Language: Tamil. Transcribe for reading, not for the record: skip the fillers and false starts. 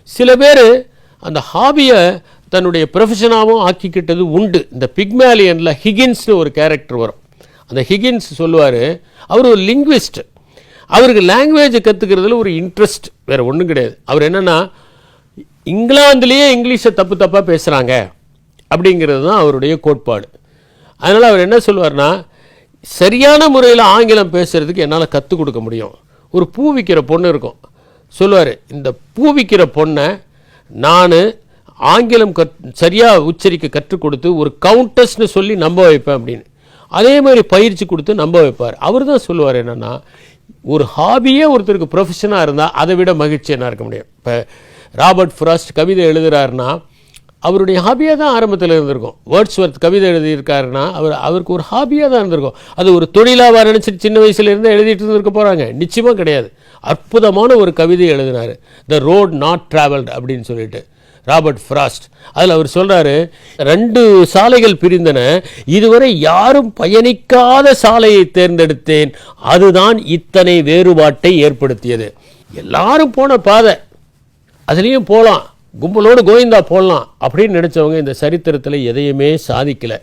சில பேர் அந்த ஹாபியை தன்னுடைய ப்ரொஃபஷனாகவும் ஆக்கிக்கிட்டது உண்டு. இந்த பிக்மேலியனில் ஹிகின்ஸ்னு ஒரு கேரக்டர் வரும். அந்த ஹிகின்ஸ் சொல்லுவார், அவர் ஒரு லிங்குவிஸ்ட். அவருக்கு லாங்குவேஜை கற்றுக்கிறதுல ஒரு இன்ட்ரெஸ்ட், வேறு ஒன்றும் கிடையாது. அவர் என்னென்னா, இங்கிலாந்துலேயே இங்கிலீஷை தப்பாக பேசுகிறாங்க அப்படிங்கிறது தான் அவருடைய கோட்பாடு. அதனால் அவர் என்ன சொல்லுவார்னா, சரியான முறையில் ஆங்கிலம் பேசுகிறதுக்கு என்னால் கற்றுக் கொடுக்க முடியும். ஒரு பூ விற்கிற பொண்ணு இருக்கும், சொல்லுவார், இந்த பூ விற்கிற பொண்ணை நான் ஆங்கிலம் சரியாக உச்சரிக்க கற்றுக் கொடுத்து ஒரு கவுண்டஸ்ன்னு சொல்லி நம்ப வைப்பேன் அப்படின்னு. அதே மாதிரி பயிற்சி கொடுத்து நம்ப வைப்பார். அவர் தான் சொல்லுவார் என்னென்னா, ஒரு ஹாபியே ஒருத்தருக்கு ப்ரொஃபஷனாக இருந்தால் அதை விட மகிழ்ச்சி என்ன இருக்க முடியும். இப்போ ராபர்ட் ஃப்ராஸ்ட் கவிதை எழுதுகிறாருன்னா அவருடைய ஹாபியாக தான் ஆரம்பத்தில் இருந்திருக்கும். வேர்ட்ஸ்வர்த் கவிதை எழுதியிருக்காருன்னா அவருக்கு ஒரு ஹாபியாக தான் இருந்திருக்கும். அது ஒரு தொழிலாக நினச்சிட்டு சின்ன வயசுலேருந்து எழுதிட்டு இருந்திருக்க போகிறாங்க? நிச்சயமாக கிடையாது. அற்புதமான ஒரு கவிதை எழுதினார், த ரோட் நாட் ட்ராவல்டு அப்படின்னு சொல்லிட்டு, ராபர்ட் ஃப்ராஸ்ட். அதில் அவர் சொல்கிறாரு, 2 சாலைகள் பிரிந்தன, இதுவரை யாரும் பயணிக்காத சாலையை தேர்ந்தெடுத்தேன், அதுதான் இத்தனை வேறுபாட்டை ஏற்படுத்தியது. எல்லாரும் போன பாதை, அதுலேயும் போகலாம், கும்பலோடு கோவிந்தா போடலாம் அப்படின்னு நினச்சவங்க இந்த சரித்திரத்தில் எதையுமே சாதிக்கலை.